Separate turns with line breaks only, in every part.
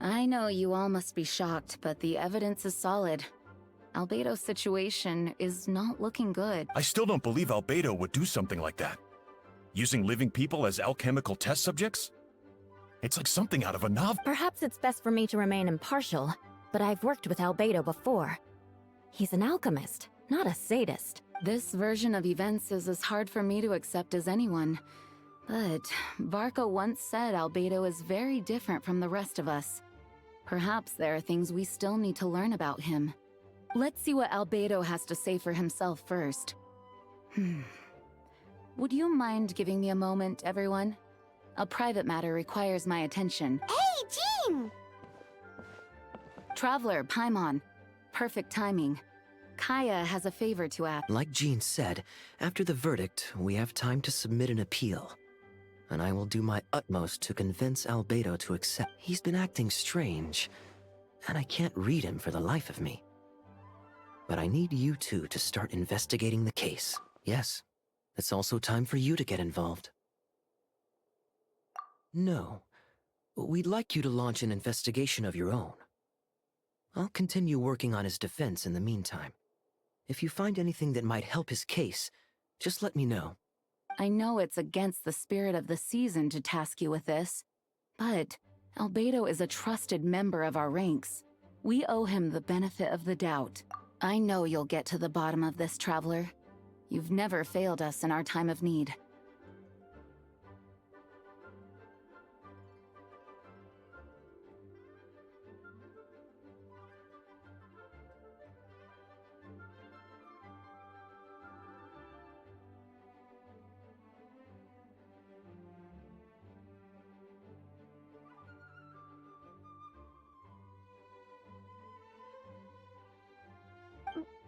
I know you all must be shocked, but the evidence is solid. Albedo's situation is not looking good.
I still don't believe Albedo would do something like that. Using living people as alchemical test subjects? It's like something out of a novel.
Perhaps it's best for me to remain impartial, but I've worked with Albedo before. He's an alchemist, not a sadist.
This version of events is as hard for me to accept as anyone. But Varco once said Albedo is very different from the rest of us. Perhaps there are things we still need to learn about him. Let's see what Albedo has to say for himself first. Would you mind giving me a moment, everyone? A private matter requires my attention.
Hey, Jean!
Traveler, Paimon. Perfect timing. Kaya has a favor to ask.
Like Jean said, after the verdict, we have time to submit an appeal. And I will do my utmost to convince Albedo to accept. He's been acting strange, and I can't read him for the life of me. But I need you two to start investigating the case. Yes, it's also time for you to get involved. No, we'd like you to launch an investigation of your own. I'll continue working on his defense in the meantime. If you find anything that might help his case, just let me know.
I know it's against the spirit of the season to task you with this, but Albedo is a trusted member of our ranks. We owe him the benefit of the doubt. I know you'll get to the bottom of this, Traveler. You've never failed us in our time of need.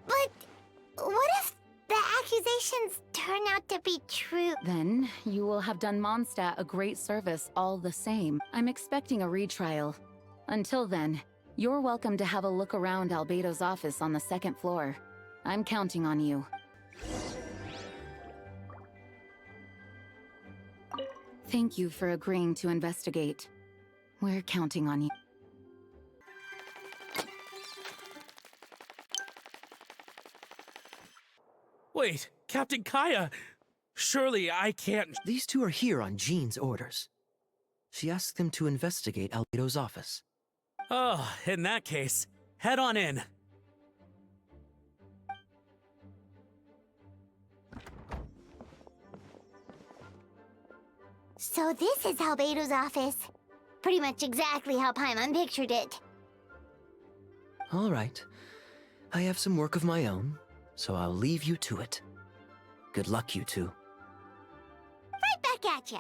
But what if the accusations turn out to be true?
Then, you will have done Monstadt a great service all the same. I'm expecting a retrial. Until then, you're welcome to have a look around Albedo's office on the second floor. I'm counting on you. Thank you for agreeing to investigate. We're counting on you.
Wait, Captain Kaya! Surely I can't...
These two are here on Jean's orders. She asked them to investigate Albedo's office.
Oh, in that case, head on in.
So this is Albedo's office. Pretty much exactly how Paimon pictured it.
All right. I have some work of my own, so I'll leave you to it. Good luck, you two.
Right back at ya.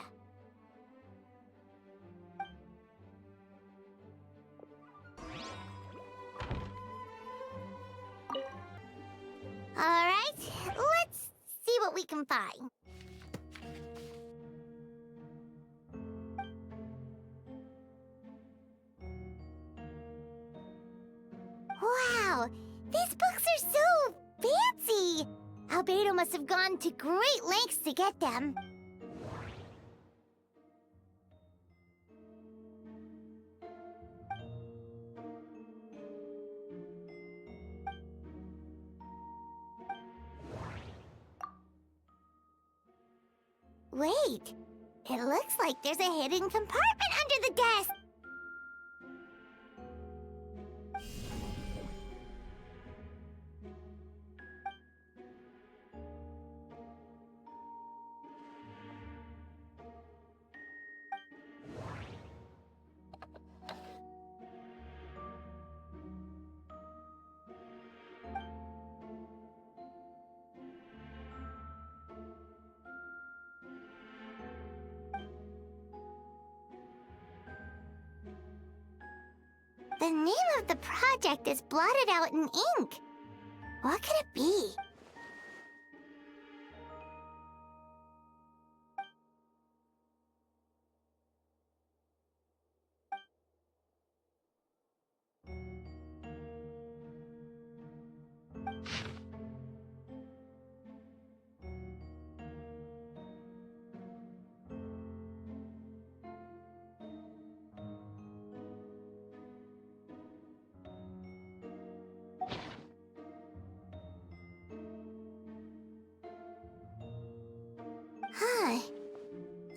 All right, let's see what we can find. Wow, these books are so fancy! Albedo must have gone to great lengths to get them. Wait, it looks like there's a hidden compartment under the desk. The name of the project is blotted out in ink. What could it be?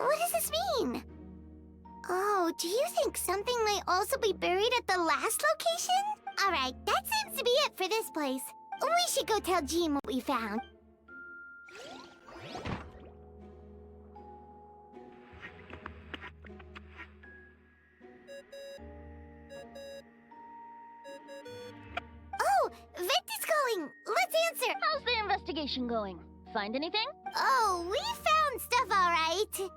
What does this mean? Oh, do you think something might also be buried at the last location? Alright, that seems to be it for this place. We should go tell Jean what we found. Oh, Vent is calling! Let's answer!
How's the investigation going? Find anything?
Oh, we found stuff alright.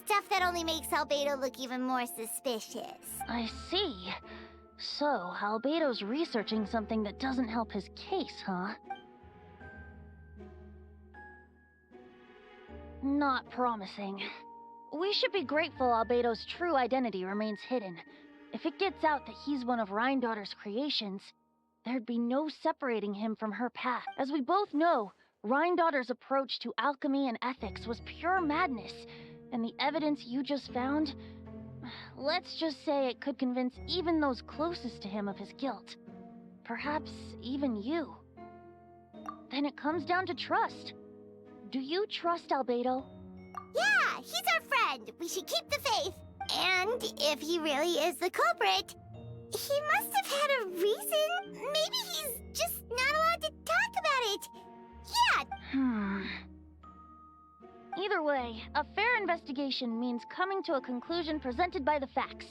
Stuff that only makes Albedo look even more suspicious.
I see. So, Albedo's researching something that doesn't help his case, huh? Not promising. We should be grateful Albedo's true identity remains hidden. If it gets out that he's one of Rhindaughter's creations, there'd be no separating him from her path. As we both know, Rhindaughter's approach to alchemy and ethics was pure madness, and the evidence you just found, let's just say it could convince even those closest to him of his guilt. Perhaps even you. Then it comes down to trust. Do you trust Albedo?
Yeah, he's our friend. We should keep the faith. And if he really is the culprit, he must have had a reason. Maybe he's just not allowed to talk about it. Yeah.
Either way, a fair investigation means coming to a conclusion presented by the facts.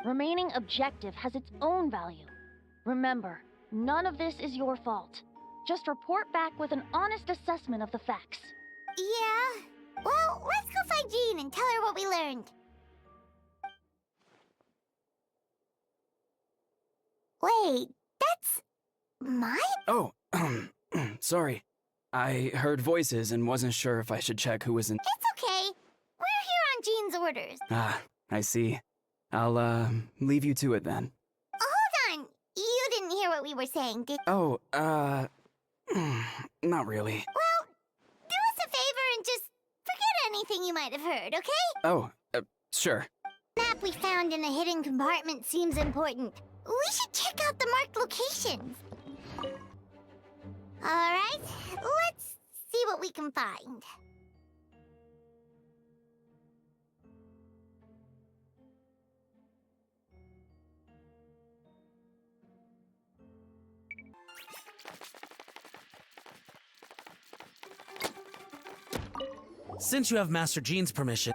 Remaining objective has its own value. Remember, none of this is your fault. Just report back with an honest assessment of the facts.
Yeah. Well, let's go find Jean and tell her what we learned. Wait, that's... my...
Oh, sorry. I heard voices and wasn't sure if I should check who was in.
It's okay. We're here on Jean's orders.
Ah, I see. I'll, leave you to it then.
Hold on. You didn't hear what we were saying, did...
Oh, not really.
Well, do us a favor and just forget anything you might have heard, okay?
Oh, sure.
The map we found in the hidden compartment seems important. We should check out the marked locations. Alright, let's see what we can find.
Since you have Master Jean's permission...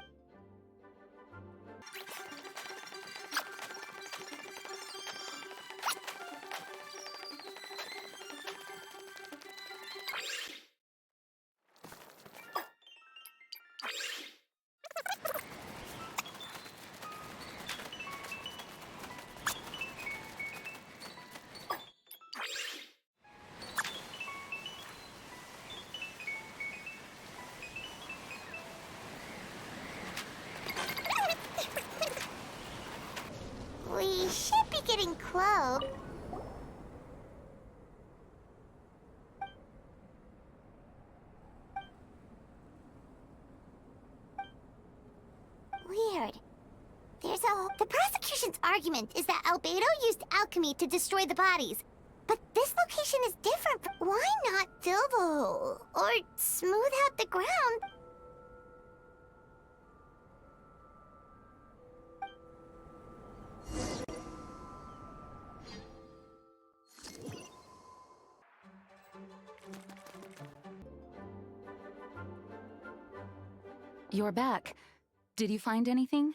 We should be getting close. Weird. The prosecution's argument is that Albedo used alchemy to destroy the bodies. But this location is different. Why not fill the hole? Or smooth out the ground?
You're back. Did you find anything?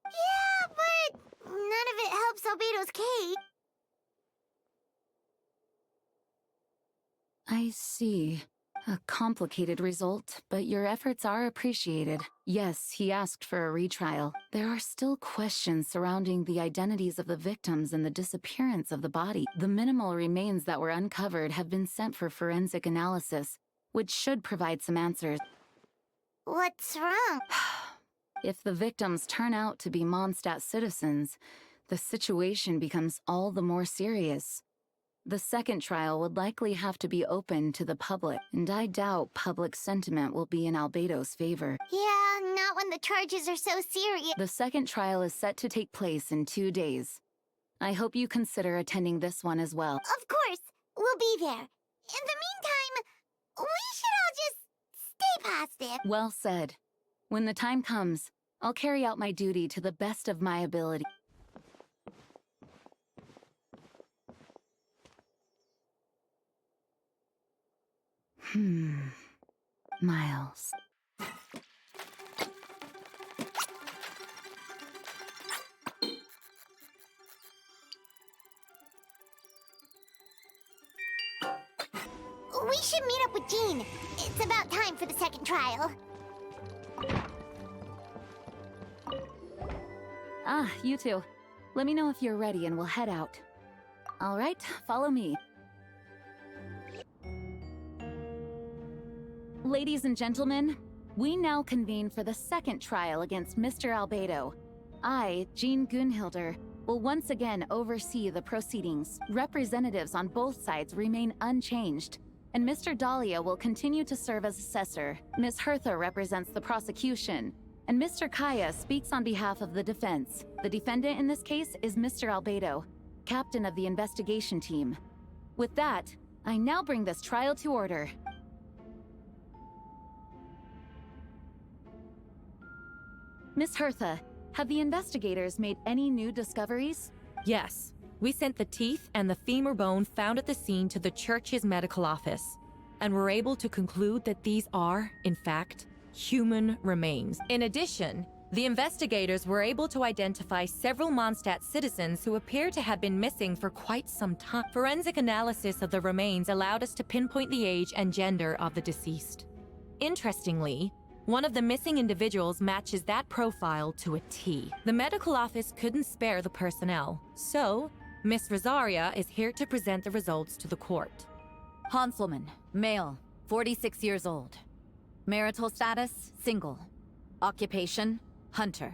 Yeah, but none of it helps Albedo's case.
I see. A complicated result, but your efforts are appreciated. Yes, he asked for a retrial. There are still questions surrounding the identities of the victims and the disappearance of the body. The minimal remains that were uncovered have been sent for forensic analysis, which should provide some answers.
What's wrong?
If the victims turn out to be Monstadt citizens, the situation becomes all the more serious. The second trial would likely have to be open to the public, and I doubt public sentiment will be in Albedo's favor.
Yeah, not when the charges are so serious.
The second trial is set to take place in 2 days. I hope you consider attending this one as well.
Of course, we'll be there. In the meantime, we should all just stay positive.
Well said. When the time comes, I'll carry out my duty to the best of my ability. Miles.
We should meet up with Jean. It's about time for the second trial.
Ah, you two. Let me know if you're ready and we'll head out. All right, follow me. Ladies and gentlemen, we now convene for the second trial against Mr. Albedo. I, Jean Gunhilder, will once again oversee the proceedings. Representatives on both sides remain unchanged, and Mr. Dahlia will continue to serve as assessor. Ms. Hertha represents the prosecution, and Mr. Kaya speaks on behalf of the defense. The defendant in this case is Mr. Albedo, captain of the investigation team. With that, I now bring this trial to order. Ms. Hertha, have the investigators made any new discoveries?
Yes. We sent the teeth and the femur bone found at the scene to the church's medical office, and were able to conclude that these are, in fact, human remains. In addition, the investigators were able to identify several Monstadt citizens who appear to have been missing for quite some time. Forensic analysis of the remains allowed us to pinpoint the age and gender of the deceased. Interestingly, one of the missing individuals matches that profile to a T. The medical office couldn't spare the personnel, so Miss Rosaria is here to present the results to the court.
Hanselman, male, 46 years old. Marital status, single. Occupation, hunter.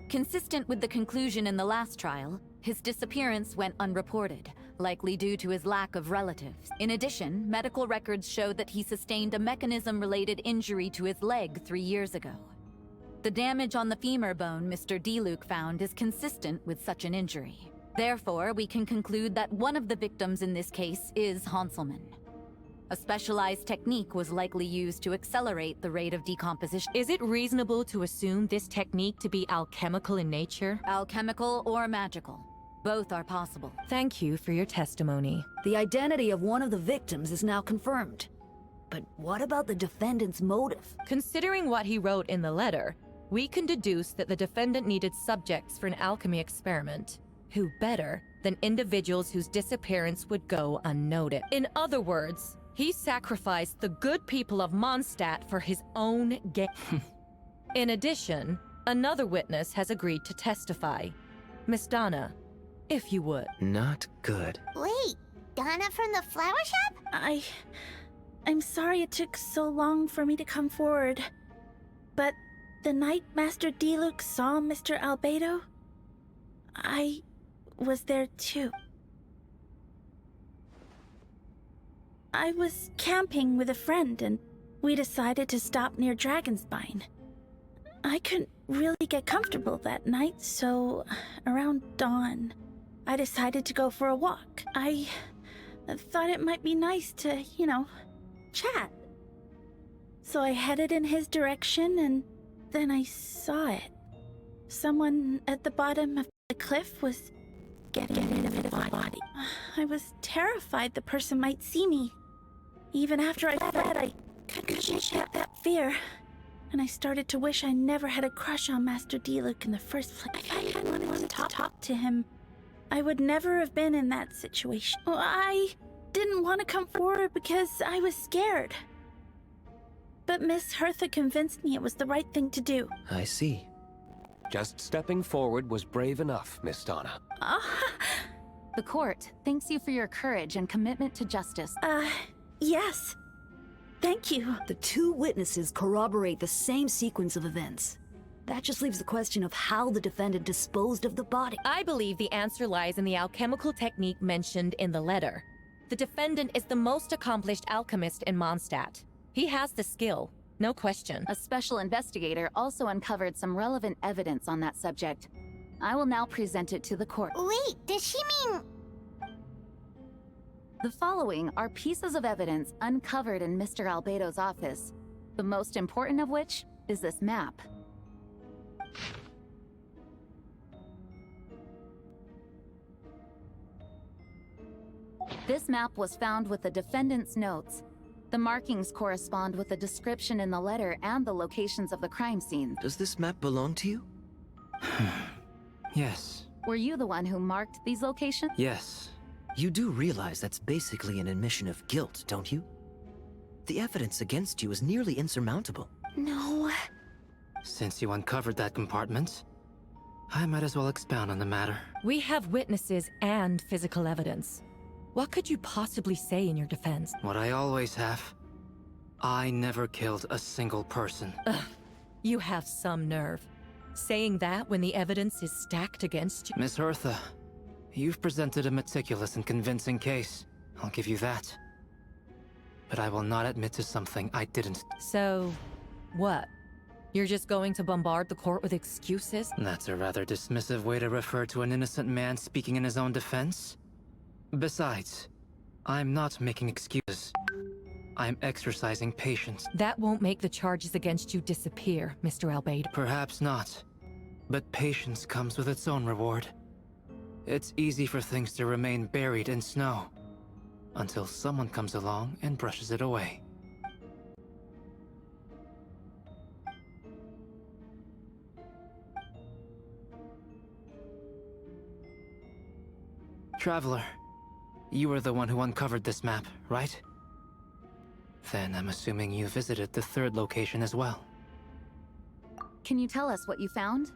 Consistent with the conclusion in the last trial, his disappearance went unreported, likely due to his lack of relatives. In addition, medical records show that he sustained a mechanism-related injury to his leg 3 years ago. The damage on the femur bone Mr. Diluc found is consistent with such an injury. Therefore, we can conclude that one of the victims in this case is Hanselman. A specialized technique was likely used to accelerate the rate of decomposition.
Is it reasonable to assume this technique to be alchemical in nature?
Alchemical or magical. Both are possible.
Thank you for your testimony.
The identity of one of the victims is now confirmed. But what about the defendant's motive?
Considering what he wrote in the letter, we can deduce that the defendant needed subjects for an alchemy experiment. Who better than individuals whose disappearance would go unnoticed? In other words, he sacrificed the good people of Monstadt for his own gain. In addition, another witness has agreed to testify. Miss Donna, if you would.
Not good.
Wait, Donna from the flower shop?
I'm sorry it took so long for me to come forward. But the night Master Diluc saw Mr. Albedo, I was there too. I was camping with a friend and we decided to stop near Dragonspine. I couldn't really get comfortable that night, so around dawn, I decided to go for a walk. I thought it might be nice to, chat. So I headed in his direction and then I saw it. Someone at the bottom of the cliff was getting into the body. I was terrified the person might see me. Even after I fled, I couldn't shake that fear. And I started to wish I never had a crush on Master Diluc in the first place. If I had wanted to talk to him, I would never have been in that situation. Well, I didn't want to come forward because I was scared. But Miss Hertha convinced me it was the right thing to do.
I see.
Just stepping forward was brave enough, Miss Donna.
The court thanks you for your courage and commitment to justice.
Yes. Thank you.
The two witnesses corroborate the same sequence of events. That just leaves the question of how the defendant disposed of the body.
I believe the answer lies in the alchemical technique mentioned in the letter. The defendant is the most accomplished alchemist in Monstadt. He has the skill, no question.
A special investigator also uncovered some relevant evidence on that subject. I will now present it to the court.
Wait, does she mean...
The following are pieces of evidence uncovered in Mr. Albedo's office, the most important of which is this map. This map was found with the defendant's notes. The markings correspond with the description in the letter and the locations of the crime scene.
Does this map belong to you?
Yes.
Were you the one who marked these locations?
Yes.
You do realize that's basically an admission of guilt, don't you? The evidence against you is nearly insurmountable.
No.
Since you uncovered that compartment, I might as well expound on the matter.
We have witnesses and physical evidence. What could you possibly say in your defense?
What I always have. I never killed a single person.
Ugh, you have some nerve. Saying that when the evidence is stacked against you?
Miss Hertha, you've presented a meticulous and convincing case. I'll give you that. But I will not admit to something I didn't.
So, what? You're just going to bombard the court with excuses?
That's a rather dismissive way to refer to an innocent man speaking in his own defense. Besides, I'm not making excuses. I'm exercising patience.
That won't make the charges against you disappear, Mr. Albedo.
Perhaps not. But patience comes with its own reward. It's easy for things to remain buried in snow, until someone comes along and brushes it away. Traveler, you were the one who uncovered this map, right? Then I'm assuming you visited the third location as well.
Can you tell us what you found?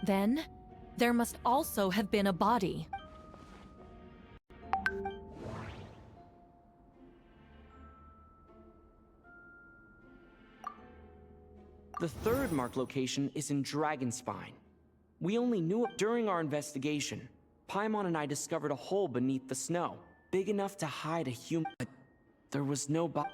Then, there must also have been a body.
The third marked location is in Dragonspine. We only knew it during our investigation. Paimon and I discovered a hole beneath the snow, big enough to hide a human, but there was no body.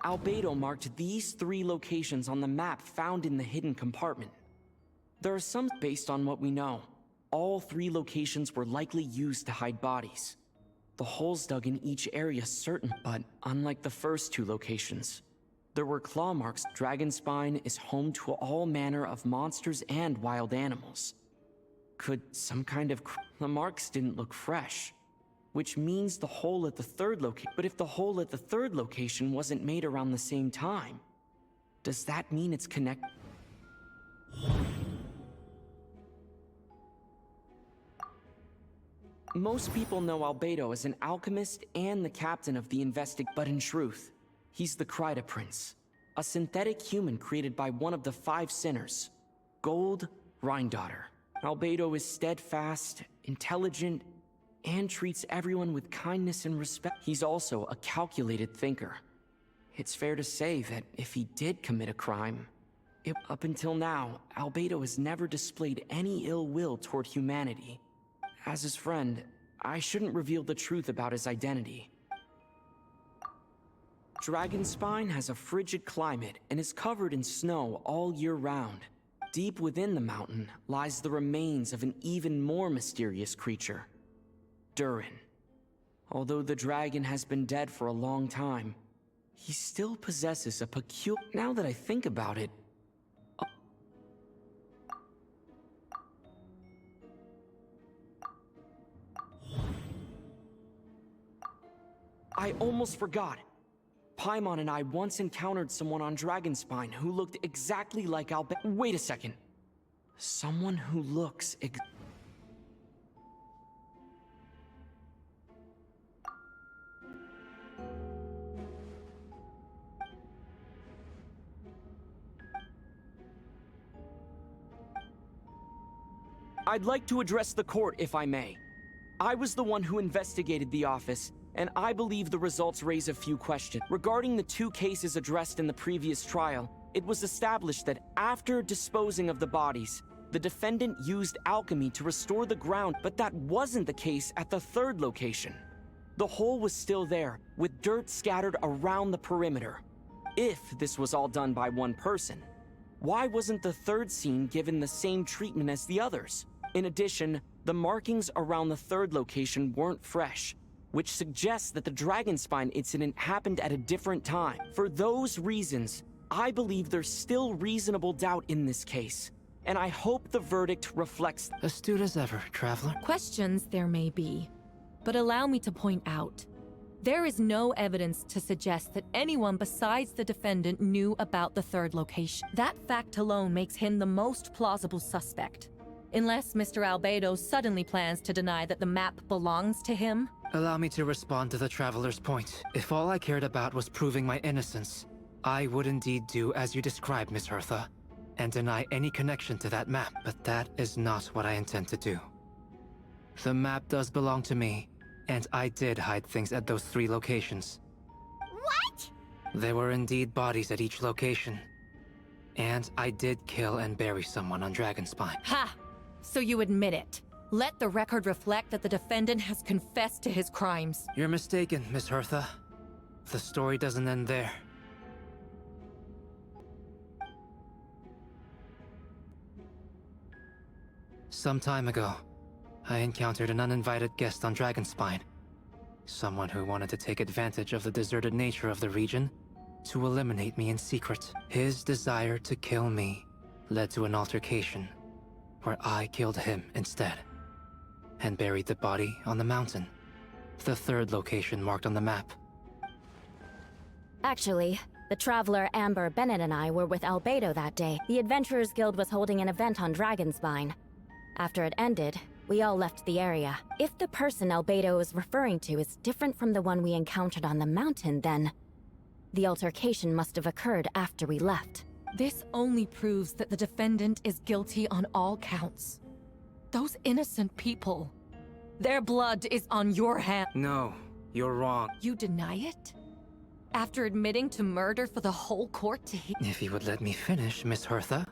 Albedo marked these 3 locations on the map found in the hidden compartment. There are some based on what we know. All 3 locations were likely used to hide bodies. The holes dug in each area certain, but unlike the first 2 locations, there were claw marks. Dragonspine is home to all manner of monsters and wild animals. Could some kind of the marks didn't look fresh, which means the hole at the third location. But if the hole at the third location wasn't made around the same time, does that mean it's connected? Most people know Albedo as an alchemist and the captain of the but in truth, he's the Kryta Prince, a synthetic human created by one of the 5 sinners, Gold Rhindaughter. Albedo is steadfast, intelligent, and treats everyone with kindness and respect. He's also a calculated thinker. It's fair to say that if he did commit a crime, up until now, Albedo has never displayed any ill will toward humanity. As his friend, I shouldn't reveal the truth about his identity. Dragonspine has a frigid climate and is covered in snow all year round. Deep within the mountain lies the remains of an even more mysterious creature, Durin. Although the dragon has been dead for a long time, he still possesses a peculiar... Now that I think about it, I almost forgot. Paimon and I once encountered someone on Dragonspine who looked exactly like Albedo. Wait a second. Someone who looks I'd like to address the court, if I may. I was the one who investigated the office, and I believe the results raise a few questions. Regarding the 2 cases addressed in the previous trial, it was established that after disposing of the bodies, the defendant used alchemy to restore the ground, but that wasn't the case at the third location. The hole was still there, with dirt scattered around the perimeter. If this was all done by one person, why wasn't the third scene given the same treatment as the others? In addition, the markings around the third location weren't fresh, which suggests that the Dragonspine incident happened at a different time. For those reasons, I believe there's still reasonable doubt in this case, and I hope the verdict reflects.
Astute as ever, Traveler.
Questions there may be, but allow me to point out. There is no evidence to suggest that anyone besides the defendant knew about the third location. That fact alone makes him the most plausible suspect. Unless Mr. Albedo suddenly plans to deny that the map belongs to him.
Allow me to respond to the Traveler's point. If all I cared about was proving my innocence, I would indeed do as you described, Miss Hertha, and deny any connection to that map, but that is not what I intend to do. The map does belong to me, and I did hide things at those 3 locations.
What?
There were indeed bodies at each location. And I did kill and bury someone on Dragonspine.
Ha! So you admit it. Let the record reflect that the defendant has confessed to his crimes.
You're mistaken, Miss Hertha. The story doesn't end there. Some time ago, I encountered an uninvited guest on Dragonspine. Someone who wanted to take advantage of the deserted nature of the region to eliminate me in secret. His desire to kill me led to an altercation where I killed him instead and buried the body on the mountain, the third location marked on the map.
Actually, the Traveler Amber, Bennett, and I were with Albedo that day. The Adventurers Guild was holding an event on Dragonspine. After it ended, we all left the area. If the person Albedo is referring to is different from the one we encountered on the mountain, then the altercation must have occurred after we left.
This only proves that the defendant is guilty on all counts. Those innocent people, their blood is on your hands.
No, you're wrong.
You deny it? After admitting to murder for the whole court to hear?
If you would let me finish, Miss Hertha,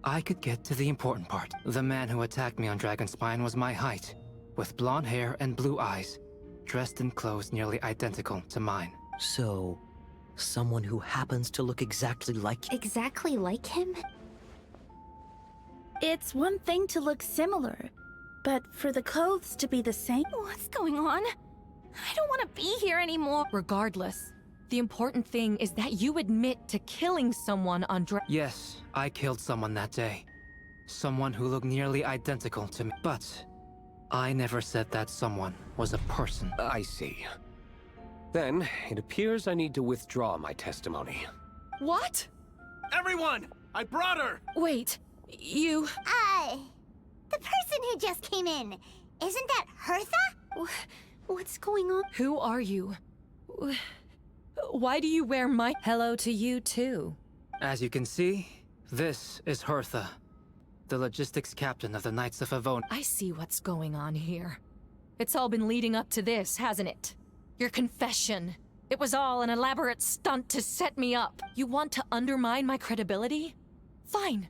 I could get to the important part. The man who attacked me on Dragonspine was my height, with blonde hair and blue eyes, dressed in clothes nearly identical to mine.
So, someone who happens to look exactly like him?
Exactly like him?
It's one thing to look similar, but for the clothes to be the same?
What's going on? I don't want to be here anymore.
Regardless, the important thing is that you admit to killing someone on
Yes, I killed someone that day. Someone who looked nearly identical to me. But I never said that someone was a person.
I see. Then, it appears I need to withdraw my testimony.
What?
Everyone! I brought her!
Wait, you...
The person who just came in, isn't that Hertha?
What's going on?
Who are you? Why do you wear my...
Hello to you, too.
As you can see, this is Hertha, the logistics captain of the Knights of Avon.
I see what's going on here. It's all been leading up to this, hasn't it? Your confession. It was all an elaborate stunt to set me up. You want to undermine my credibility? Fine.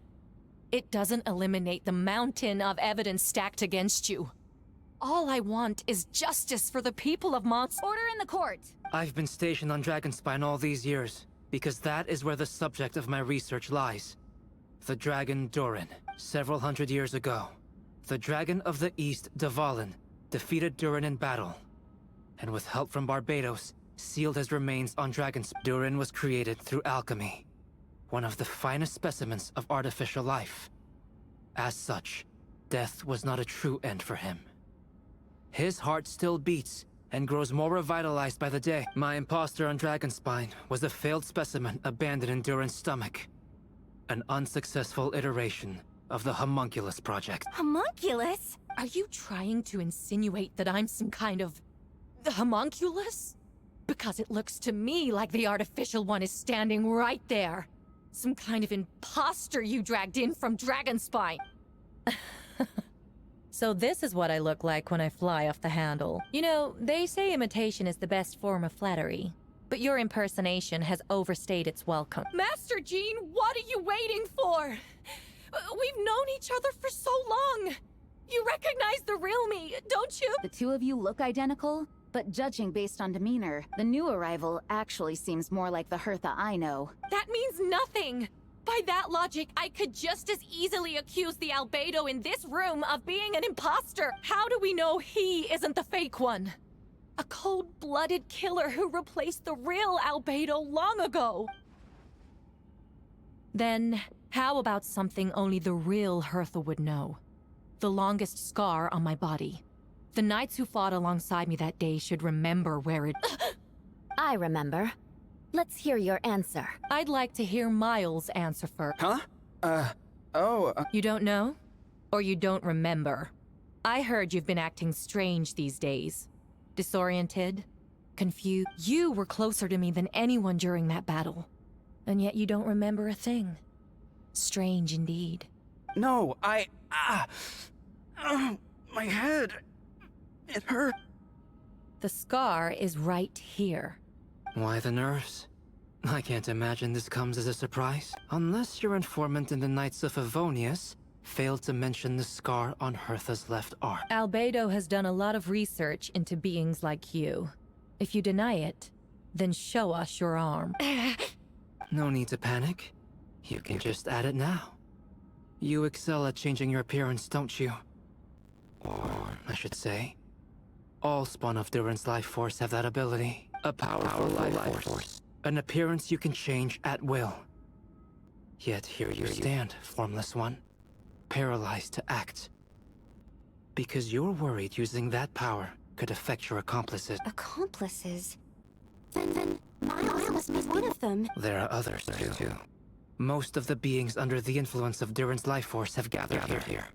It doesn't eliminate the mountain of evidence stacked against you. All I want is justice for the people of Monstadt.
Order in the court!
I've been stationed on Dragonspine all these years, because that is where the subject of my research lies. The dragon Durin. Several hundred years ago, the dragon of the East, Dvalin, defeated Durin in battle, and with help from Barbados, sealed his remains on Dragonspine. Durin was created through alchemy, one of the finest specimens of artificial life. As such, death was not a true end for him. His heart still beats and grows more revitalized by the day. My imposter on Dragonspine was a failed specimen abandoned in Durin's stomach. An unsuccessful iteration of the Homunculus project.
Homunculus?
Are you trying to insinuate that I'm some kind of... the homunculus? Because it looks to me like the artificial one is standing right there. Some kind of imposter you dragged in from Dragonspine. So this is what I look like when I fly off the handle. You know, they say imitation is the best form of flattery. but your impersonation has overstayed its welcome. Master Jean, what are you waiting for? We've known each other for so long. You recognize the real me, don't you?
The two of you look identical, but judging based on demeanor, the new arrival actually seems more like the Hertha I know.
That means nothing. By that logic, I could just as easily accuse the Albedo in this room of being an imposter. How do we know he isn't the fake one? A cold-blooded killer who replaced the real Albedo long ago. Then, how about something only the real Hertha would know? The longest scar on my body. The knights who fought alongside me that day should remember where it...
I remember. Let's hear your answer.
I'd like to hear Miles' answer first.
Huh?
You don't know? Or you don't remember? I heard you've been acting strange these days. Disoriented? Confused? You were closer to me than anyone during that battle. And yet you don't remember a thing. Strange indeed.
No, my head. It hurt.
The scar is right here.
Why the nerves? I can't imagine this comes as a surprise. Unless your informant in the Knights of Favonius failed to mention the scar on Hertha's left arm.
Albedo has done a lot of research into beings like you. If you deny it, then show us your arm.
No need to panic. You can just add it now. You excel at changing your appearance, don't you? Or, I should say, all spawn of Durin's life force have that ability. A powerful life force. An appearance you can change at will. Yet here you stand, formless one. Paralyzed to act. Because you're worried using that power could affect your accomplices.
Accomplices? Then Miles must be one of them.
There are others too. Most of the beings under the influence of Durin's life force have gathered here.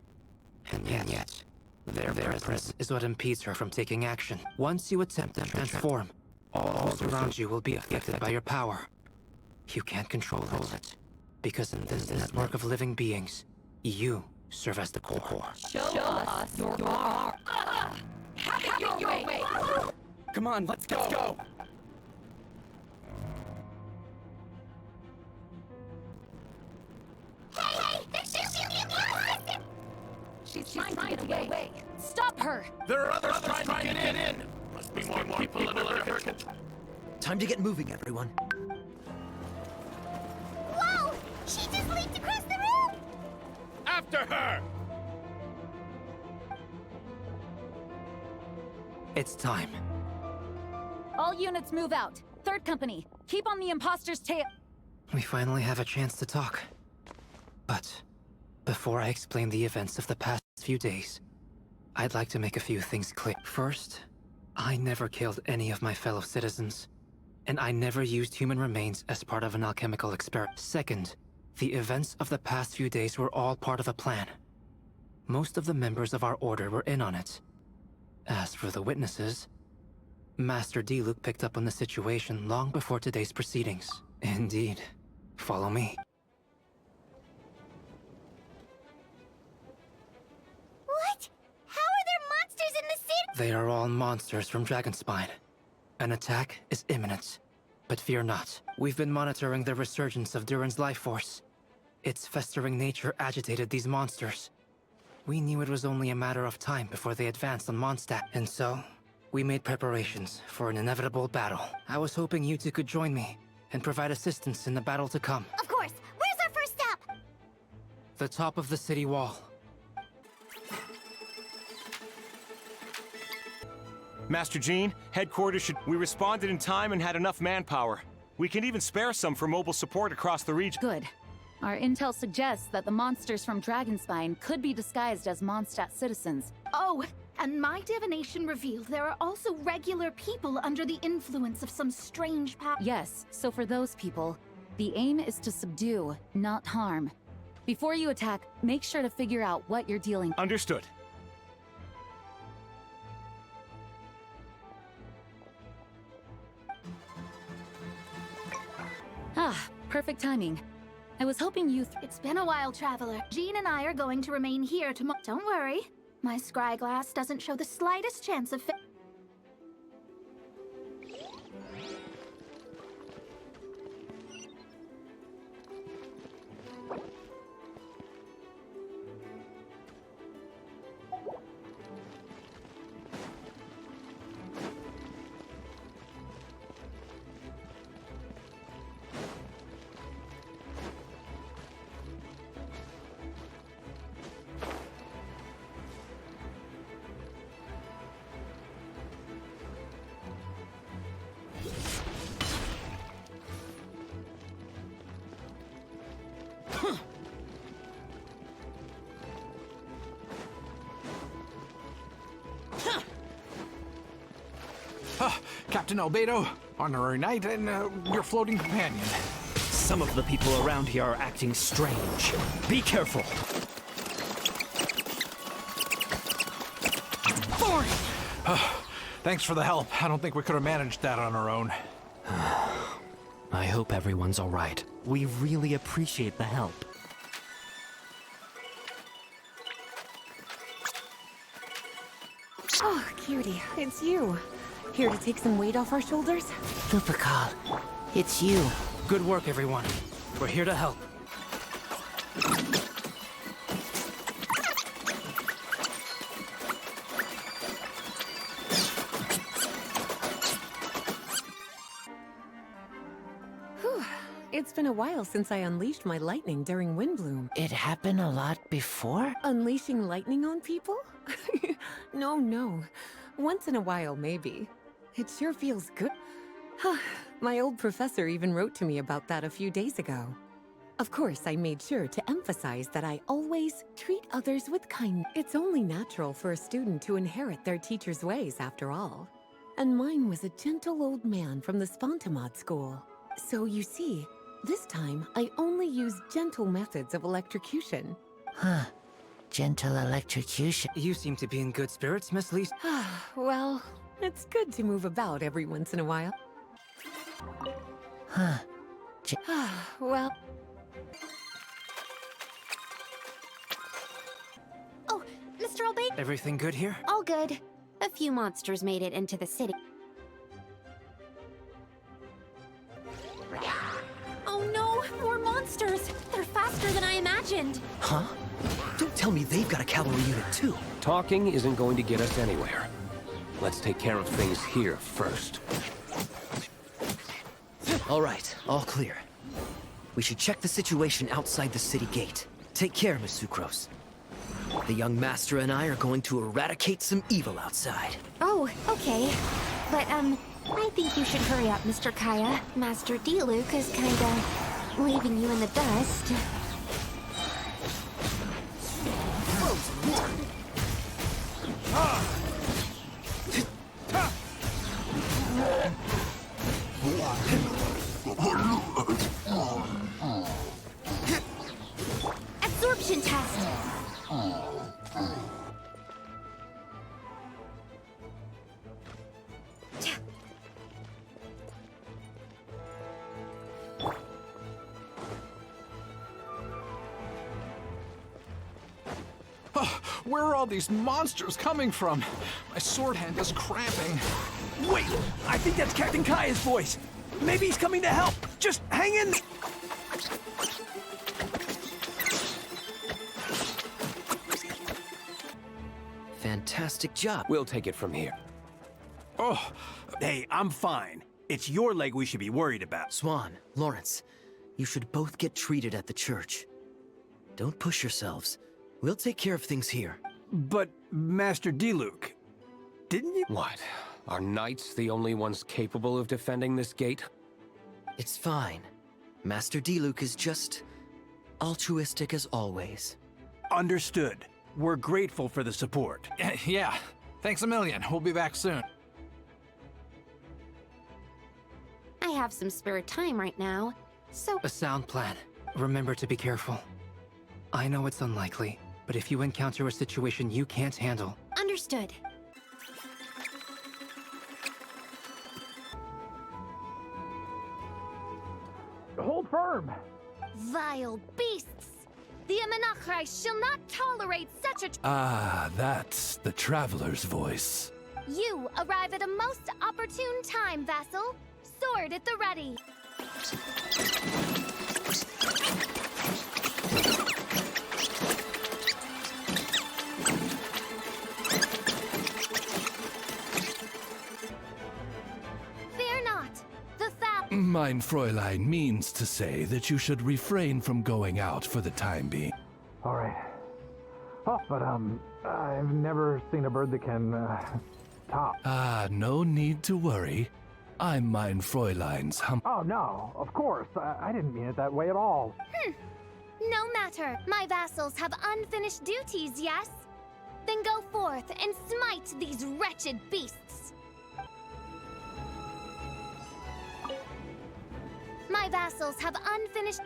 And yet, their presence is what impedes her from taking action. Once you attempt to transform, all around you will be affected by your power. You can't control it. Because in this network of living beings, you serve as the core.
Show us your arm. Have it your way.
Come on, let's go.
Hey, there's
She's trying to get away. Stop her!
There are others trying to get in. Must be more people in there.
Time to get moving, everyone.
Whoa! She just leaped across the room!
After her!
It's time.
All units move out. Third company, keep on the imposter's tail.
We finally have a chance to talk. But before I explain the events of the past few days, I'd like to make a few things clear. First, I never killed any of my fellow citizens, and I never used human remains as part of an alchemical experiment. Second, the events of the past few days were all part of a plan. Most of the members of our order were in on it. As for the witnesses, Master Diluc picked up on the situation long before today's proceedings. Indeed. Follow me.
What? How are there monsters in the city?
They are all monsters from Dragonspine. An attack is imminent. But fear not. We've been monitoring the resurgence of Durin's life force. Its festering nature agitated these monsters. We knew it was only a matter of time before they advanced on Monstadt, and so we made preparations for an inevitable battle. I was hoping you two could join me and provide assistance in the battle to come.
Of course. Where's our first stop?
The top of the city wall.
Master Jean, headquarters should... We responded in time and had enough manpower. We can even spare some for mobile support across the region.
Good. Our intel suggests that the monsters from Dragonspine could be disguised as Monstadt citizens.
Oh, and my divination revealed there are also regular people under the influence of some strange power.
Yes, so for those people, the aim is to subdue, not harm. Before you attack, make sure to figure out what you're dealing with.
Understood.
Ah, perfect timing. I was hoping you...
It's been a while, Traveler. Jean and I are going to remain here to Don't worry. My scry glass doesn't show the slightest chance of
Captain Albedo, honorary knight, and your floating companion.
Some of the people around here are acting strange. Be careful.
Thanks for the help. I don't think we could have managed that on our own.
I hope everyone's all right.
We really appreciate the help.
Oh, cutie, it's you. Here to take some weight off our shoulders?
Lupercal, it's you.
Good work, everyone. We're here to help.
Whew. It's been a while since I unleashed my lightning during Windbloom.
It happened a lot before?
Unleashing lightning on people? No. Once in a while, maybe. It sure feels good. My old professor even wrote to me about that a few days ago. Of course, I made sure to emphasize that I always treat others with kindness. It's only natural for a student to inherit their teacher's ways, after all. And mine was a gentle old man from the Spontamod school. So you see, this time I only used gentle methods of electrocution.
Huh. Gentle electrocution.
You seem to be in good spirits, Miss Lee.
Well, it's good to move about every once in a while.
Huh.
Well...
Oh, Mr. Albedo?
Everything good here?
All good. A few monsters made it into the city.
Oh no, more monsters! They're faster than I imagined!
Huh? Don't tell me they've got a cavalry unit too.
Talking isn't going to get us anywhere. Let's take care of things here first.
All right, all clear. We should check the situation outside the city gate. Take care, Miss Sucrose. The young master and I are going to eradicate some evil outside.
Oh, okay. But, I think you should hurry up, Mr. Kaya. Master D-Luke is kinda leaving you in the dust. Absorption test!
Where are all these monsters coming from? My sword hand is cramping.
Wait! I think that's Captain Kaya's voice! Maybe he's coming to help! Just hang in!
Fantastic job.
We'll take it from here.
Oh, hey, I'm fine. It's your leg we should be worried about.
Swan, Lawrence, you should both get treated at the church. Don't push yourselves. We'll take care of things here.
But, Master D-Luke, didn't you?
What? Are knights the only ones capable of defending this gate?
It's fine. Master D-Luke is just altruistic as always.
Understood. We're grateful for the support.
Yeah, thanks a million. We'll be back soon.
I have some spare time right now, so...
A sound plan. Remember to be careful. I know it's unlikely, but if you encounter a situation you can't handle...
Understood.
Hold firm!
Vile beasts! The Amenachrai shall not tolerate such a...
Ah, that's the Traveler's voice.
You arrive at a most opportune time, vassal. Sword at the ready. Fear not. The foul...
Mein Fräulein means to say that you should refrain from going out for the time being.
All right. Oh, but, I've never seen a bird that can, top.
Ah, no need to worry. I'm Mein Fräulein's
Oh, no, of course. I didn't mean it that way at all.
No matter. My vassals have unfinished duties, yes? Then go forth and smite these wretched beasts. My vassals have unfinished...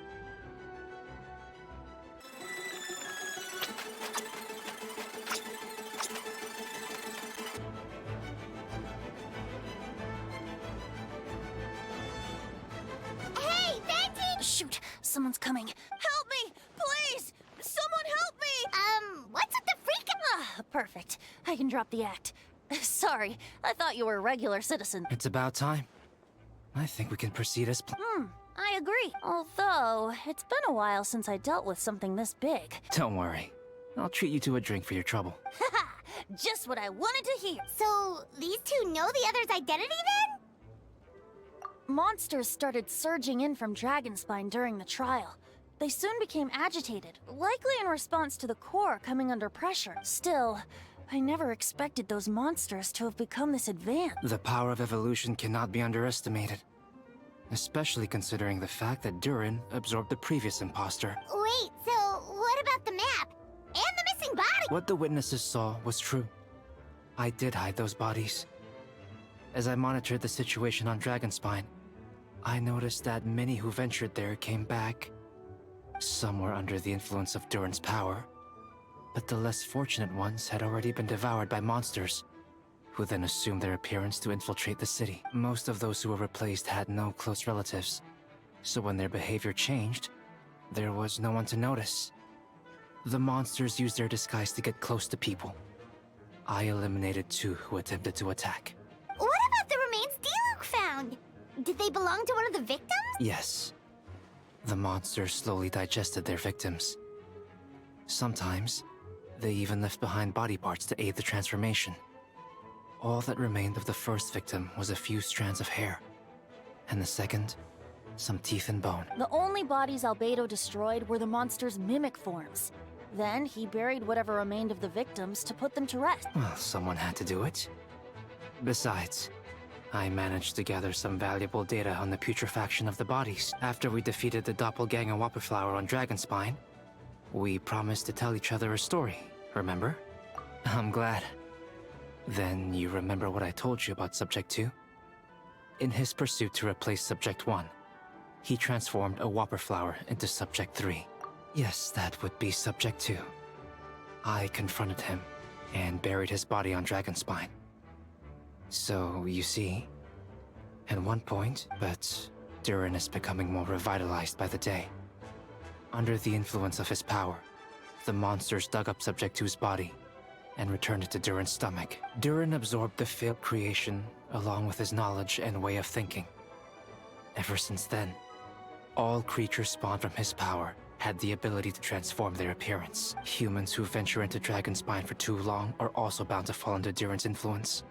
Hey, Benton!
Shoot, someone's coming. Help me! Please! Someone help me!
What's with the freak?
Ah, perfect. I can drop the act. Sorry, I thought you were a regular citizen.
It's about time. I think we can proceed as planned.
I agree. Although, it's been a while since I dealt with something this big.
Don't worry. I'll treat you to a drink for your trouble.
Haha! Just what I wanted to hear.
So, these two know the other's identity then?
Monsters started surging in from Dragonspine during the trial. They soon became agitated, likely in response to the core coming under pressure. Still, I never expected those monsters to have become this advanced.
The power of evolution cannot be underestimated. Especially considering the fact that Durin absorbed the previous imposter.
Wait, so what about the map? And the missing body?
What the witnesses saw was true. I did hide those bodies. As I monitored the situation on Dragonspine, I noticed that many who ventured there came back. Some were under the influence of Durin's power, but the less fortunate ones had already been devoured by monsters, who then assumed their appearance to infiltrate the city. Most of those who were replaced had no close relatives, so when their behavior changed, there was no one to notice. The monsters used their disguise to get close to people. I eliminated 2 who attempted to attack.
What about the remains Diluc found? Did they belong to one of the victims?
Yes. The monsters slowly digested their victims. Sometimes, they even left behind body parts to aid the transformation. All that remained of the first victim was a few strands of hair, and the second, some teeth and bone.
The only bodies Albedo destroyed were the monster's mimic forms. Then he buried whatever remained of the victims to put them to rest.
Well, someone had to do it. Besides, I managed to gather some valuable data on the putrefaction of the bodies. After we defeated the doppelganger Whopperflower on Dragonspine, we promised to tell each other a story, remember? I'm glad. Then you remember what I told you about Subject 2? In his pursuit to replace Subject 1, he transformed a Whopperflower into Subject 3. Yes, that would be Subject 2. I confronted him and buried his body on Dragonspine. So, you see, at one point, but Durin is becoming more revitalized by the day. Under the influence of his power, the monsters dug up Subject 2's body and returned it to Durin's stomach. Durin absorbed the failed creation along with his knowledge and way of thinking. Ever since then, all creatures spawned from his power had the ability to transform their appearance. Humans who venture into Dragonspine for too long are also bound to fall under Durin's influence.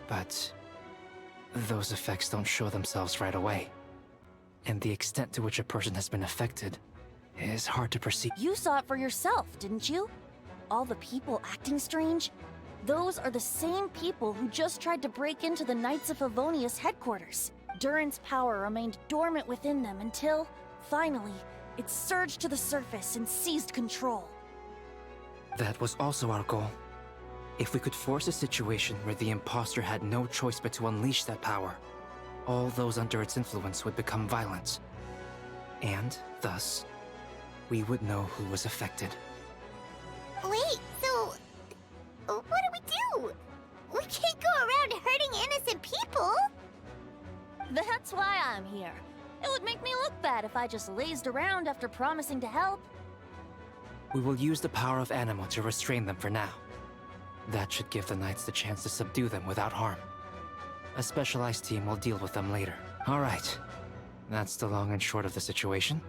But those effects don't show themselves right away. And the extent to which a person has been affected is hard to perceive.
You saw it for yourself, didn't you? All the people acting strange? Those are the same people who just tried to break into the Knights of Favonius headquarters. Durin's power remained dormant within them until, finally, it surged to the surface and seized control.
That was also our goal. If we could force a situation where the imposter had no choice but to unleash that power, all those under its influence would become violent. And, thus, we would know who was affected.
Wait, so... what do? We can't go around hurting innocent people!
That's why I'm here. It would make me look bad if I just lazed around after promising to help.
We will use the power of Anima to restrain them for now. That should give the Knights the chance to subdue them without harm. A specialized team will deal with them later. Alright. That's the long and short of the situation.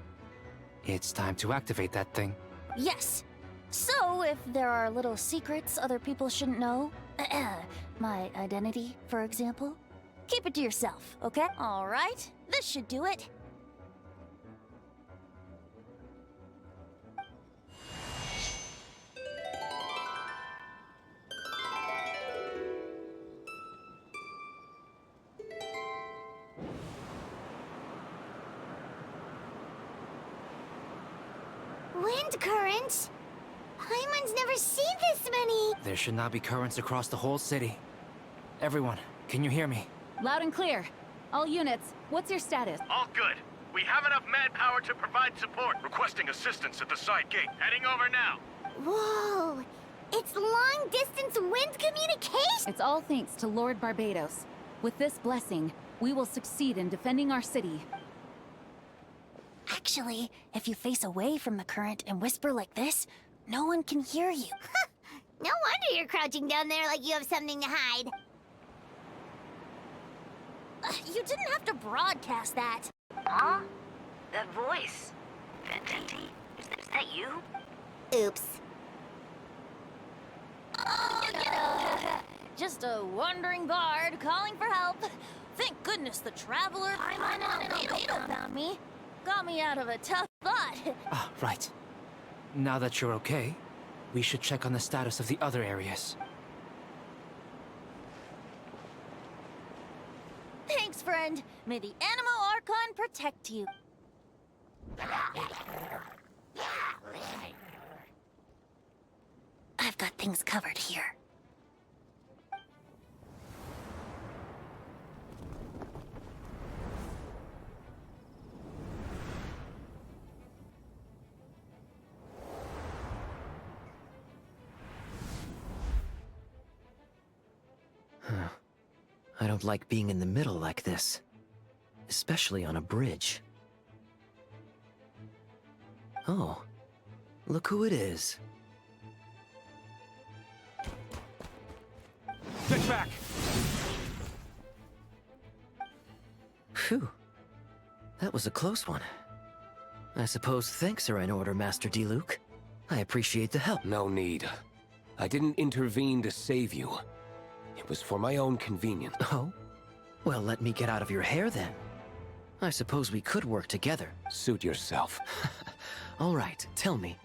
It's time to activate that thing.
Yes. So, if there are little secrets other people shouldn't know, my identity, for example, keep it to yourself, okay? Alright, this should do it.
Wind currents? Paimon's never seen this many!
There should not be currents across the whole city. Everyone, can you hear me?
Loud and clear. All units, what's your status?
All good. We have enough manpower to provide support. Requesting assistance at the side gate. Heading over now.
Whoa! It's long-distance wind communication!
It's all thanks to Lord Barbados. With this blessing, we will succeed in defending our city.
Actually, if you face away from the current and whisper like this, no one can hear you. No wonder you're crouching down there like you have something to hide. You didn't have to broadcast that.
Huh? That voice. Vendenti. Is that you?
Oops.
Just a wandering bard calling for help. Thank goodness the traveler found me. Got me out of a tough spot.
Ah, right. Now that you're okay, we should check on the status of the other areas.
Thanks, friend. May the Animo Archon protect you.
I've got things covered here.
I don't like being in the middle like this, especially on a bridge. Oh, look who it is.
Get back!
Phew. That was a close one. I suppose thanks are in order, Master D-Luke. I appreciate the help.
No need. I didn't intervene to save you. It was for my own convenience.
Oh? Well, let me get out of your hair then. I suppose we could work together.
Suit yourself.
All right, tell me.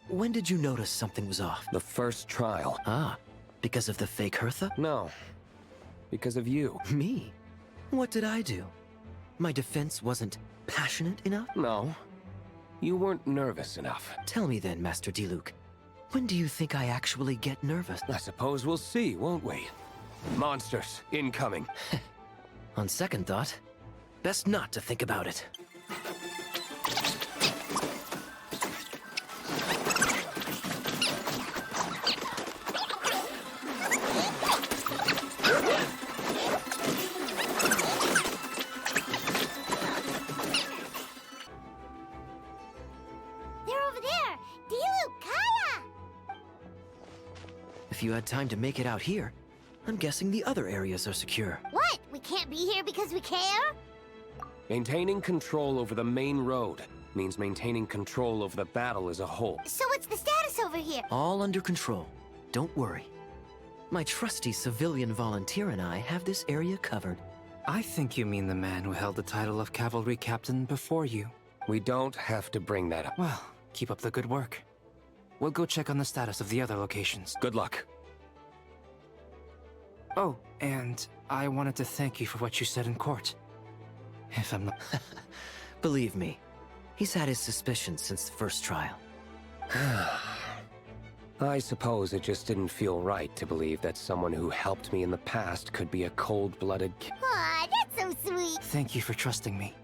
When did you notice something was off?
The first trial.
Ah, because of the fake Hertha?
No. Because of you.
Me? What did I do? My defense wasn't passionate enough?
No. You weren't nervous enough.
Tell me then, Master D-Luke. When do you think I actually get nervous?
I suppose we'll see, won't we? Monsters, incoming.
On second thought, best not to think about it. If you had time to make it out here, I'm guessing the other areas are secure.
What? We can't be here because we care?
Maintaining control over the main road means maintaining control over the battle as a whole.
So what's the status over here?
All under control. Don't worry. My trusty civilian volunteer and I have this area covered.
I think you mean the man who held the title of cavalry captain before you.
We don't have to bring that up.
Well, keep up the good work. We'll go check on the status of the other locations.
Good luck.
Oh, and I wanted to thank you for what you said in court. If I'm not...
Believe me, he's had his suspicions since the first trial.
I suppose it just didn't feel right to believe that someone who helped me in the past could be a cold-blooded...
Aw, that's so sweet.
Thank you for trusting me,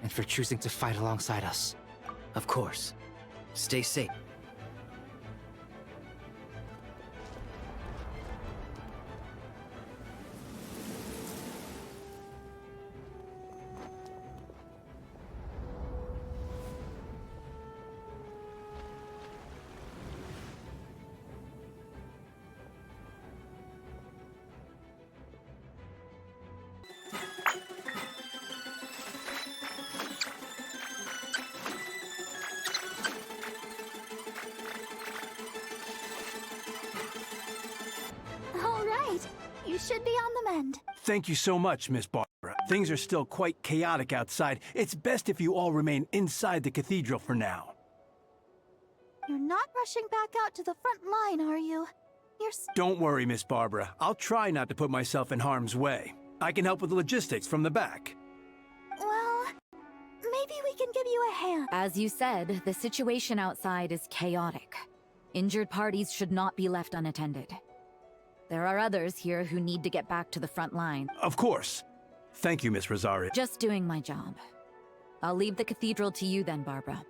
and for choosing to fight alongside us.
Of course. Stay safe.
You should be on the mend.
Thank you so much, Miss Barbara. Things are still quite chaotic outside. It's best if you all remain inside the cathedral for now.
You're not rushing back out to the front line, are you?
Don't worry, Miss Barbara. I'll try not to put myself in harm's way. I can help with the logistics from the back.
Well, maybe we can give you a hand.
As you said, the situation outside is chaotic. Injured parties should not be left unattended. There are others here who need to get back to the front line.
Of course. Thank you, Miss Rosario.
Just doing my job. I'll leave the cathedral to you then, Barbara.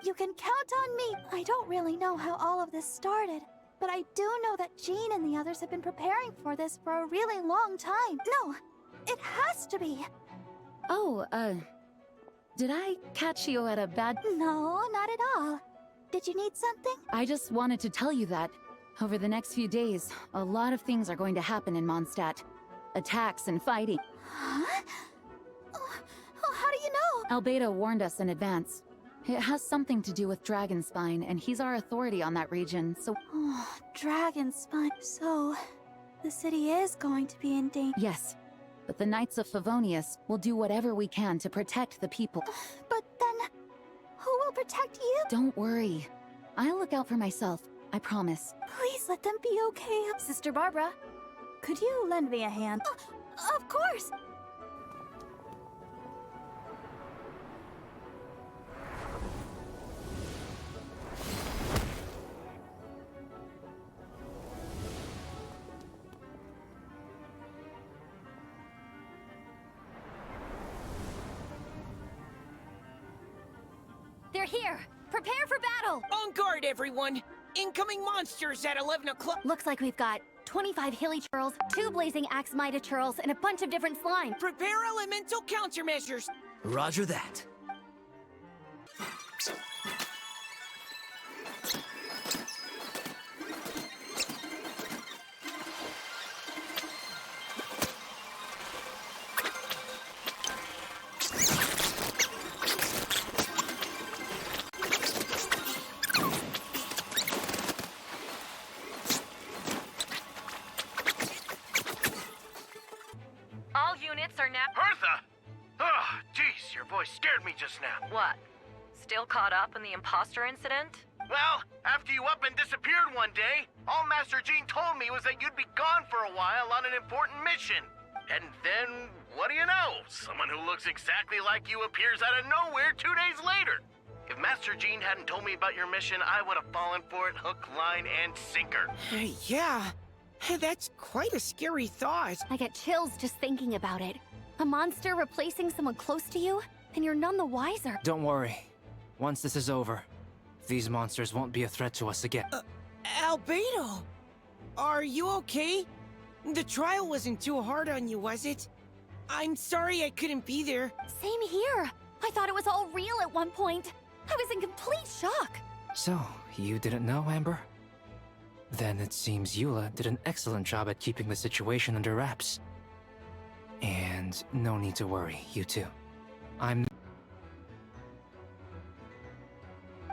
You can count on me. I don't really know how all of this started, but I do know that Jean and the others have been preparing for this for a really long time. No, it has to be.
Oh, did I catch you at a bad...
No, not at all. Did you need something?
I just wanted to tell you that over the next few days, a lot of things are going to happen in Monstadt. Attacks and fighting.
Huh? Oh, how do you know?
Albedo warned us in advance. It has something to do with Dragonspine, and he's our authority on that region, so...
Oh, Dragonspine. So, the city is going to be in danger.
Yes, but the Knights of Favonius will do whatever we can to protect the people.
But then, who will protect you?
Don't worry. I'll look out for myself, I promise.
Please let them be okay.
Sister Barbara, could you lend me a hand?
Of course!
They're here! Prepare for battle!
On guard, everyone! Incoming monsters at 11 o'clock!
Looks like we've got 25 hilly churls, 2 blazing axe-mita churls, and a bunch of different slime.
Prepare elemental countermeasures!
Roger that.
All units are now...
Hertha! Oh, jeez, your voice scared me just now.
What? Still caught up in the imposter incident?
Well, after you up and disappeared one day, all Master Jean told me was that you'd be gone for a while on an important mission. And then, what do you know? Someone who looks exactly like you appears out of nowhere 2 days later. If Master Jean hadn't told me about your mission, I would have fallen for it hook, line, and sinker.
Yeah, that's quite a scary thought.
I get chills just thinking about it. A monster replacing someone close to you, and you're none the wiser.
Don't worry. Once this is over, these monsters won't be a threat to us again.
Albedo! Are you okay? The trial wasn't too hard on you, was it? I'm sorry I couldn't be there.
Same here. I thought it was all real at one point. I was in complete shock.
So, you didn't know, Amber? Then it seems Eula did an excellent job at keeping the situation under wraps. And no need to worry, you two.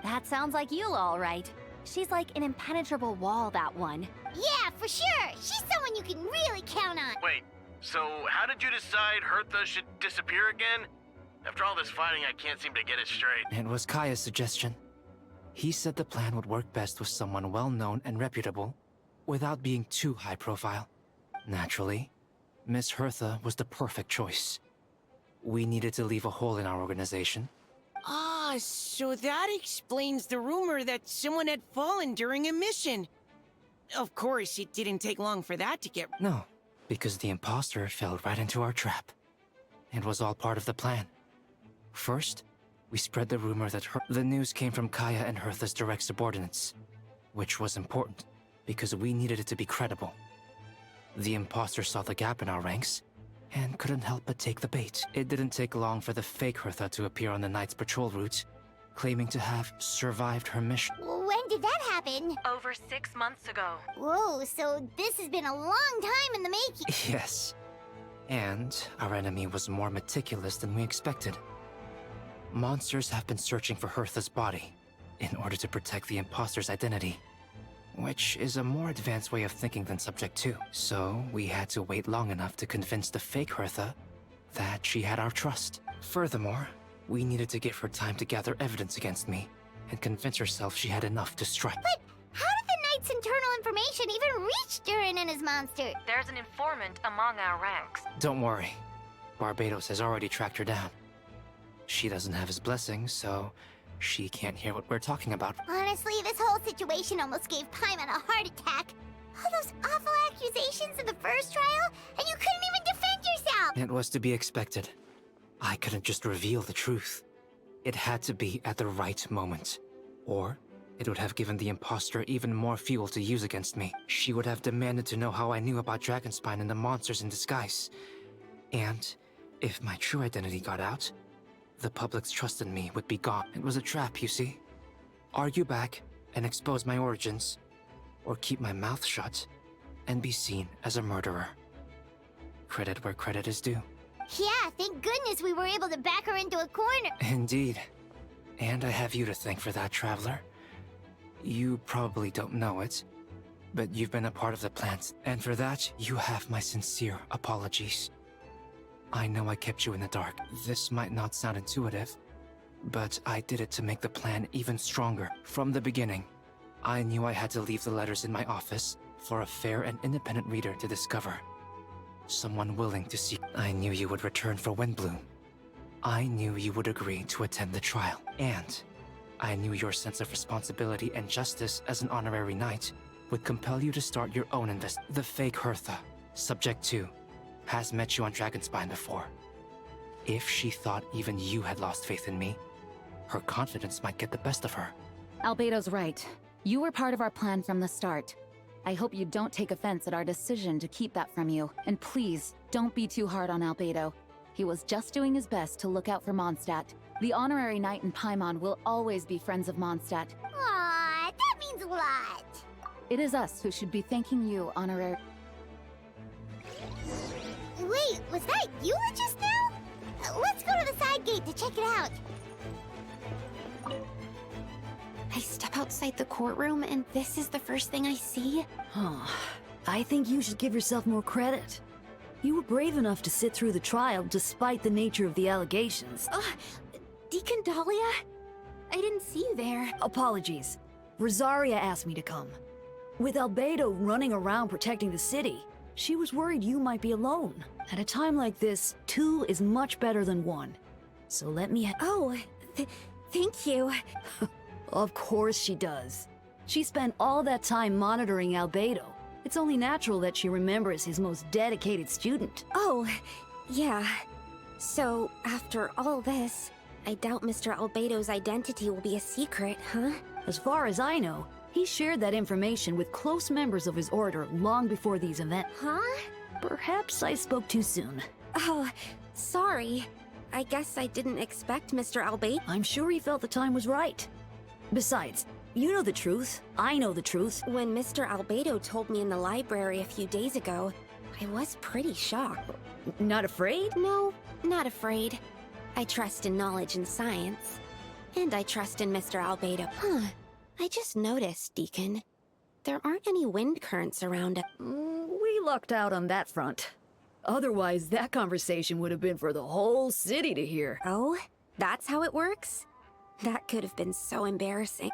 That sounds like Eula, all right. She's like an impenetrable wall, that one.
Yeah, for sure. She's someone you can really count on.
Wait, so how did you decide Hertha should disappear again? After all this fighting, I can't seem to get it straight.
It was Kaya's suggestion. He said the plan would work best with someone well-known and reputable, without being too high-profile. Naturally, Miss Hertha was the perfect choice. We needed to leave a hole in our organization.
Ah, so that explains the rumor that someone had fallen during a mission. Of course, it didn't take long for that to get...
No, because the imposter fell right into our trap. It was all part of the plan. First, we spread the rumor that the news came from Kaya and Hertha's direct subordinates, which was important, because we needed it to be credible. The imposter saw the gap in our ranks, and couldn't help but take the bait. It didn't take long for the fake Hertha to appear on the Knight's patrol route, claiming to have survived her mission.
When did that happen?
Over 6 months ago.
Whoa, so this has been a long time in the making.
Yes. And our enemy was more meticulous than we expected. Monsters have been searching for Hertha's body in order to protect the imposter's identity, which is a more advanced way of thinking than Subject 2. So we had to wait long enough to convince the fake Hertha that she had our trust. Furthermore, we needed to give her time to gather evidence against me and convince herself she had enough to strike.
But how did the Knight's internal information even reach Durin and his monster?
There's an informant among our ranks.
Don't worry. Barbados has already tracked her down. She doesn't have his blessing, so she can't hear what we're talking about.
Honestly, this whole situation almost gave Paimon a heart attack. All those awful accusations in the first trial, and you couldn't even defend yourself!
It was to be expected. I couldn't just reveal the truth. It had to be at the right moment. Or it would have given the imposter even more fuel to use against me. She would have demanded to know how I knew about Dragonspine and the monsters in disguise. And if my true identity got out, the public's trust in me would be gone. It was a trap, you see. Argue back and expose my origins, or keep my mouth shut and be seen as a murderer. Credit where credit is due.
Yeah, thank goodness we were able to back her into a corner.
Indeed. And I have you to thank for that, Traveler. You probably don't know it, but you've been a part of the plan, and for that, you have my sincere apologies. I know I kept you in the dark. This might not sound intuitive, but I did it to make the plan even stronger. From the beginning, I knew I had to leave the letters in my office for a fair and independent reader to discover. Someone willing to see. I knew you would return for Windbloom. I knew you would agree to attend the trial. And I knew your sense of responsibility and justice as an honorary knight would compel you to start your own invest. The fake Hertha, Subject 2, has met you on Dragonspine before. If she thought even you had lost faith in me, her confidence might get the best of her.
Albedo's right. You were part of our plan from the start. I hope you don't take offense at our decision to keep that from you. And please, don't be too hard on Albedo. He was just doing his best to look out for Monstadt. The honorary knight and Paimon will always be friends of Monstadt.
Aww, that means a lot.
It is us who should be thanking you, honorary...
Wait, was that you just now? Let's go to the side gate to check it out.
I step outside the courtroom and this is the first thing I see?
Huh. I think you should give yourself more credit. You were brave enough to sit through the trial despite the nature of the allegations.
Deacon Dahlia? I didn't see you there.
Apologies. Rosaria asked me to come. With Albedo running around protecting the city, she was worried you might be alone. At a time like this, 2 is much better than 1. So let me
thank you.
Of course she does. She spent all that time monitoring Albedo. It's only natural that she remembers his most dedicated student.
Oh, yeah. So, after all this, I doubt Mr. Albedo's identity will be a secret, huh?
As far as I know, he shared that information with close members of his order long before these events.
Huh?
Perhaps I spoke too soon.
Oh, sorry. I guess I didn't expect Mr. Albedo.
I'm sure he felt the time was right. Besides, you know the truth. I know the truth.
When Mr. Albedo told me in the library a few days ago, I was pretty shocked.
Not afraid?
No, not afraid. I trust in knowledge and science. And I trust in Mr. Albedo. Huh. I just noticed, Deacon. There aren't any wind currents around it.
We lucked out on that front. Otherwise, that conversation would have been for the whole city to hear.
Oh? That's how it works? That could have been so embarrassing.